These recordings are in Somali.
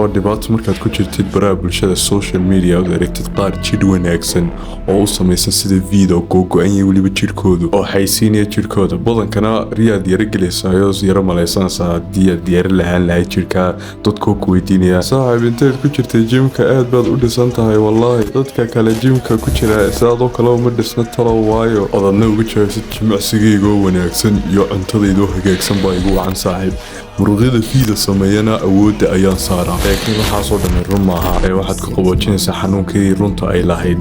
oo dhibaato markaad ku jirtid baraha bulshada social media oo aragtid qaar jidh wanaagsan oo u samaysan sida video go'an iyo waliba jidhkoodu oo xaysiinaya jidhkooda badankana riyaad yara gelaysayo yara malaysanaysaa haddii aad yara lahaan lahayd jidhka dadkoo ku weydiinaya saaxiib inteed ku jirtay jimka aad baad u dhisan tahay wallaahi dadka kale jimka ku jira sidaadoo kale uma dhisna talo waayo odadna ugu jawaabsid jimicsigaygoo wanaagsan iyo cuntadaydoo hagaagsan baa igu wacan saaxiib muruqyada fiida sameeyana awoodda ayaan saaraa laakiin waxaasoo dhammi run maaha waxaad ku qaboojinaysaa xanuunkii runta ay lahayd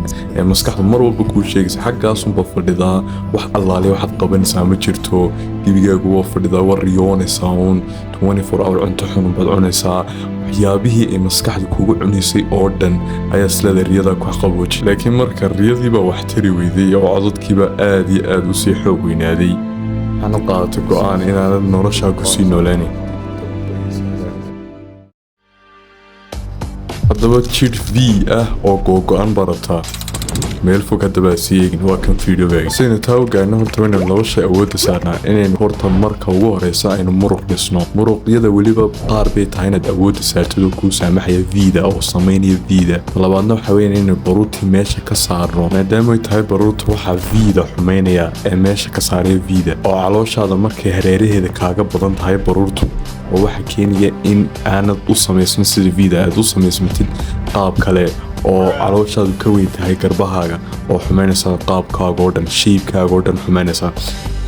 maskaxdu mar walba kuu sheegaysa xaggaasunba fadhidaa wax allaale waxaad qabanaysaa ma jirto gebigaagu waa fadhidaa waa riyoonaysaa uun 24 hour cunto xunun baad cunaysaa waxyaabihii ay maskaxdu kugu cunaysay oo dhan ayaa isleeda riyada ku qabooji laakiin marka riyadiibaa wax tari weyday oo codadkiiba aad iyo aad usii xoog weynaaday waxaana qaadatay go'aan inaanad noloshaa kusii noolaanin haddaba jidh v ah oo googo'an barataa meel fog haddaba sii eegin waa kan videogaga sidaynu taa u gaarno horta inaynu laba shay awoodda saarnaa inaynu horta marka ugu horeysa aynu muruq dhisno muruqyada weliba qaar bay tahay inaad awoodda saartid oo kuu saamaxaya vida oo samaynaya vida labaadna waxa weeye inaynu baruurtii meesha ka saarno maadaama ay tahay baruurta waxaa vida xumaynaya ee meesha ka saaraya vida oo calooshaada markay hareeraheeda kaaga badan tahay baruurtu oo waxa keenaya in aanad u samaysan sida vida aad u samaysmatid qaab kale oo calooshaadu ka weyn tahay garbahaaga oo xumaynaysa qaabkaaga oo dhan shaybkaaga oo dhan xumaynaysa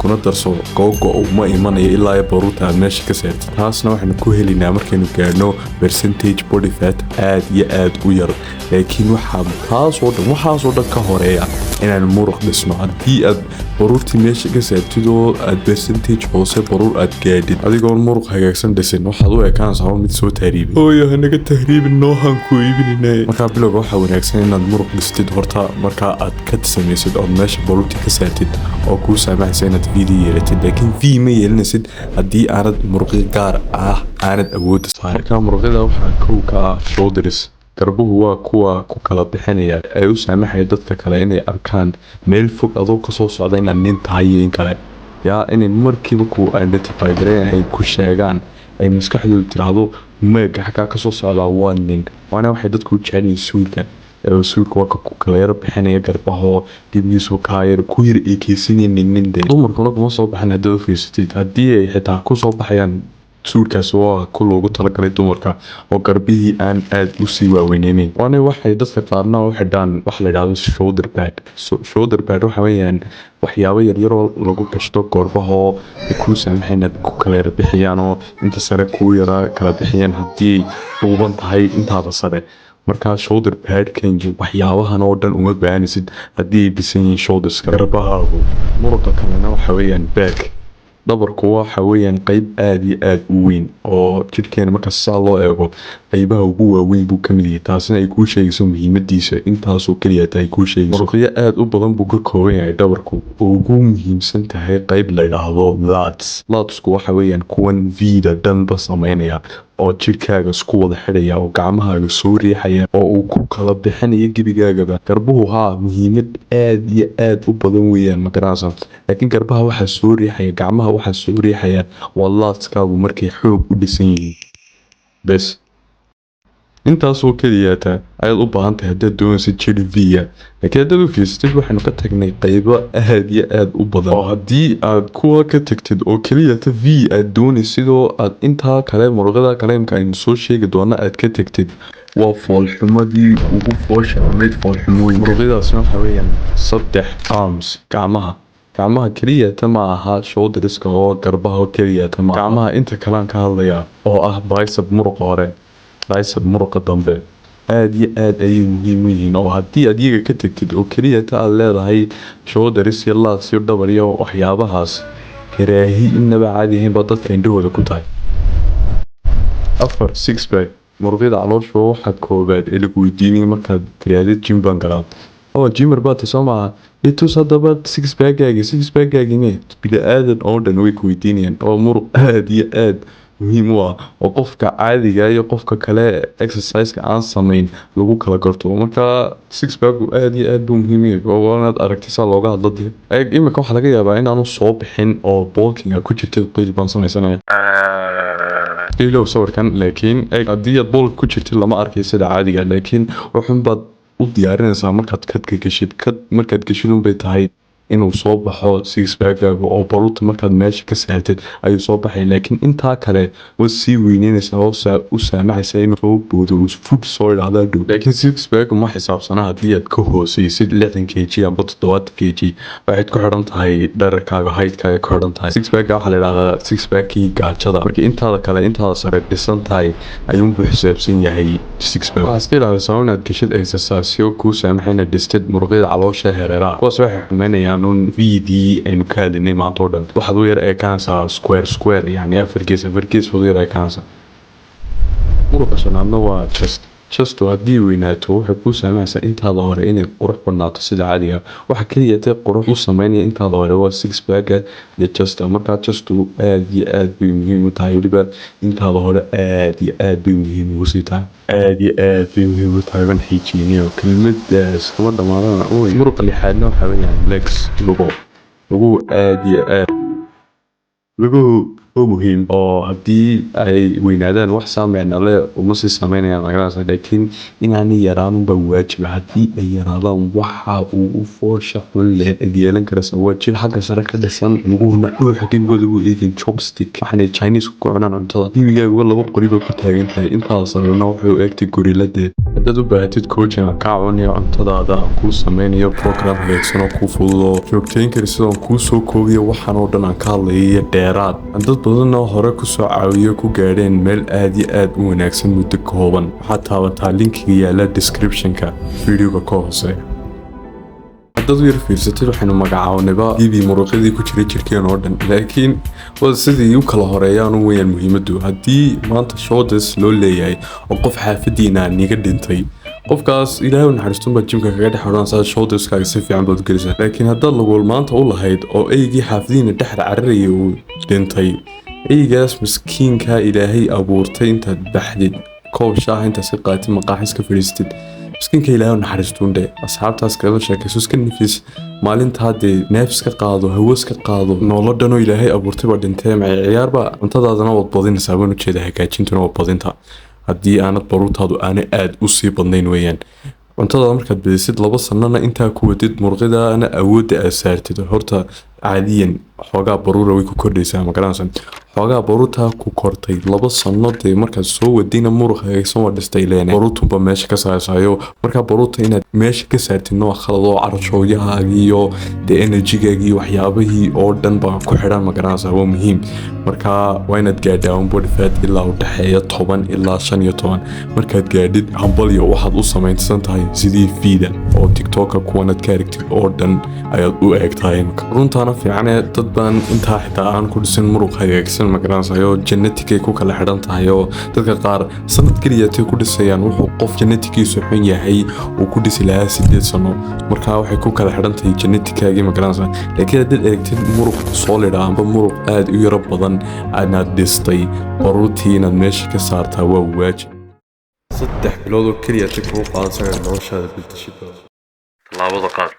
kuna darso googo uma imanayo ilaa baruurta aad meesha ka saartid taasna waxaynu ku helaynaa markaynu gaarno percentage body fat aad iyo aad u yar laakiin waxaasoo dhan ka horeeya inaan muruq dhisno haddii aad baruurtii meesha ka saartid oo aad percentage hoose baruur aad gaadhid adigoon muruq hagaagsan dhisin waxaad u ekaanaysaa mid soo tahriibin hooyo hanaga tahriibin noohan ku iibinayna markaa bilowga waxaa wanaagsan inaad muruq dhistid horta markaa aad ka samaysid ood meesha baruurtii ka saartid oo kuu saamaxaysa inaad video yeelatid laakiin v ma yeelanaysid haddii aanad muruqyo gaar ah aanad awoodda saarin markaa muruqyada waxaa kow ka ah shoulders garbuhu waa kuwa ku kala bixinaya ay u saamaxaya dadka kale inay arkaan meel fog adoo kasoo socda inaad nin tahay iyo in kale yaa inay markiiba ku identify gareen ay ku sheegaan ay maskaxdoodu tiraahdo meega xaggaa kasoo socdaa waa nin waana waxay dadku jecel yihiin suulka suulka waa ku kala yar bixinaya garbaho dibigiisu kaayar ku yar eekeysanaynin nin de dumarkuna kuma soo baxan haddaad u fiirsatid haddii ay xitaa kusoo baxayaan suulkaas waa ku loogu talagalay dumarka oo garbihii aan aad u sii waaweyneynin waana waxay dadka qaarna u xidhaan waxa la yidhahdo shoulder pad waxa weeyaan waxyaabo yaryaroo lagu gashto gorbahoo ay kuu saamaxay inaad ku kala yar bixiyaan oo inta sare kuu yara kala bixiyaan haddii ay dhuuban tahay intaada sare markaa shoulder padkan waxyaabahan oo dhan uma baahanaysid haddii ay dhisan yihiin shoulderska garbahaagu muruqa kalena waxa weeyaan back dhabarku waxa weeyaan qayb aad iyo aad u weyn oo jidhkeena marka saa loo eego qaybaha ugu waaweyn buu ka mid yahay taasina ay kuu sheegayso muhiimadiisa intaasoo keliya ay kuu sheegayso muruqyo aad u badan buu ka kooban yahay dhabarku oo ugu muhiimsan tahay qayb la yidhaahdo ladsku waxa weeyaan kuwan vida dhanba samaynaya oo jidhkaaga isku wada xidhaya oo gacmahaaga soo riixaya oo uu ku kala bixinayo gebigaagaba garbuhu haa muhiimad aad iyo aad u badan weeyaan magarasa laakiin garbaha waxaa soo riixaya gacmaha waxaa soo riixaya waa ladskaagu markay xoog u dhisan yihiin bes intaasoo keliyaata ayaad u baahan tahay haddaad doonaysid jidh v-a laakiin haddaad u fiirsatid waxaynu ka tagnay qaybo aad iyo aad u badan oo haddii aad kuwa ka tagtid oo keliyata v aad doonaysid oo aad intaa kale muruqyada kale imka aynu soo sheegi doona aad ka tagtid waa foolxumadii ugu foosha amayd foolxumooyin muruqyadaasna waxa weeyaan 3 arms gacmaha keliyata ma aha shoulderska oo garbaha keliyata ma gacmaha inta kalean ka hadlaya oo ah bicep muruqa hore bicep muruqa dambe aad iyo aad ayay muhiim u yihiin oo haddii aad iyaga ka tagtid oo keliyata aad leedahay shoulders iyo lads iyo dhabar iyo waxyaabahaas karaahi inaba caadi ahayn baa dadka indhahooda ku tahay 6 pack muruqyada caloosha waxaa koobaad ee lagu weydiinay markaad tiraadid jim baan galaa oo jimmer baa tasoo maaha itus haddaba 6 packgaagine bini-aadan oo dhan way ku weydiinayaan oo muruq aad iyo aad muhiim u ah oo qofka caadiga iyo qofka kale exercise-ka aan samayn lagu kala garto marka 6 pack aad iyo aad buu muhiim yahay oo waanaad aragtay saa looga hadlo imika waxaa laga yaabaa inaanu soo bixin oo bulking ku jirta qeyb baan samaysanaya iskaylo sawirkan laakiin haddii aad bool ku jirtid lama arkay sida caadiga laakiin wuxuun baad u diyaarinaysaa markaad kadka gashid markaad gashid unbay tahay inuu soo baxo six packaaga oo baruurta markaad meesha ka saartid ayuu soo baxay laakiin intaa kale waad sii weyneynaysaa oo u saamaxaysa in roobooda uu fud soo idhaahdaa dhow laakiin six pack ma xisaabsana haddii aad ka hooseysid 60 kg amba 70 kg waxayd ku xidhan tahay dherarkaaga haydkaaga ku xidhan tahay six pack waxaa la idhahdaa six packii gaajada marka intaada sare dhisan tahay ayuunbuu xisaabsan yahay six pack waxaa iska ilaalisaa inaad gashid exercisyo kuu saamaxa inaad dhistid muruqyada caloosha hereeraha kuwaas waxay xumeynayaan فيدي إنه كاد إني مع طردن واحد وير أي كانسا سكوير يعني أفر كيس وير أي كانسا مرة عشان عمنا just وهدي ويناتو حبو سامعسا انت هذا هوري إني قروح برناطة سيدة عادية وحكرية قروح وصماني انت هذا هوري هو 6 باكا دي just مركا just آد بمهم وتاي وليبا انت هذا هوري آد بمهم وسيطا آد بمهم وتاي من حيجينيو كلمة سكما دمارنا مرق اللي حالنا وحاول يعني بلاكس لغو آد لغو هو مهم oo hadii ay weynaadaan wax saameyn ale uma sii sameynayaan magaalada laakiin inaanay yaraan ba waajib hadii ay yaraadaan waxa uu u foosha xun leh yeelan kara waajib xagga sare ka dhisan uguuna xaqiiqooda uu eegin chopstick waxaan Chinese ku cunaan cuntada dibiga laba qoriba ku taagan tahay intaas sarna wuxuu eegtay gorilada hadad u baahatid coaching caawinayo cuntadaada ku sameynayo program leeyahay ku fududo joogteyn kara sidoo ku soo koobiyo waxaan oo dhan aan ka hadlayay dheeraad badan oo hore ku soo caawiyo ku gaadheen meel aad iyo aad u wanaagsan muddo kooban waxaa taabataa linkigii yaala description-ka videoga ka hooseeya haddaad u yar fiirsatid waxaynu magacaabnayba dibii muruqyadii ku jiray jirkeen oo dhan laakiin waa sidii u kala horeeyaan u weyaan muhiimaddu haddii maanta shoulders loo leeyahay oo qof xaafadiina niga dhintay qofkaas ilaahay u naxariisto baa jimka kaga dhex xidhan shoulderskaaga si fiican baad gelisaa laakiin haddaad lagool maanta u lahayd oo eygii xaafadiina dhexda cararayay uu dhintay eygaas miskiinka ilaahay abuurtay intaad baxdid qorshaha inta si qaatid maqaaxis ka fadhiistid miskiinka ilaahay u naxariistuunde asxaabtaas kala sheekayso iska nafis maalinta hadee neefs ka qaado hawas ka qaado nolodhan oo ilaahay abuurtay baa dhintay ma ciyaarba cuntadaadana waad badinaysaa baan u jeeda hagaajintuna waa badinta haddii aanad baruurtaadu aanay aad u sii badnayn weeyaan cuntada markaad badisid 2 sanana intaa ku wadid muruqyadaana awoodda aad saartid horta caadiyan xoogaa baruura way ku kordhaysaa ma garanaysan xoogaa baruurta ku kortay 2 sano dee markaad soo wadina muruqaaga soo dhistay leena baruurtuba meesha ka saarsayo marka baruurta inaad meesha ka saartid noo khalado carshooyahaaga iyo de energy-gaaga iyo waxyaabahii oo dhan baa ku xidhan ma garanaysaa waa muhiim marka waa inaad gaadhaa body fat ilaa u dhaxeeya 10 ilaa 15 markaad gaadhid hambalyo waxaad u sameynsan tahay sidii fiida oo tiktok kuwanad ka aragtid oo dhan ayaad u eegtahay runtaana fiican dad baan intaa xitaa aan ku dhisin muruq hagaagsan ma garanaysaa genetic ay ku kala xidhan tahay oo dadka qaar sanad kaliya ay ku dhisayaan wuxuu qof genetikiisu xun yahay uu ku dhisi lahaa 8 sano marka waxay ku kala xidhan tahay geneticaaga ma garanaysaa laakiin hadii eegtid muruq solid amba muruq aad u yar badan aad dhistay baruurtii inaad meesha ka saartaa waa waajib 3 bilood oo kaliya ku qaadaysaa noloshaada biltashada talaabada qaar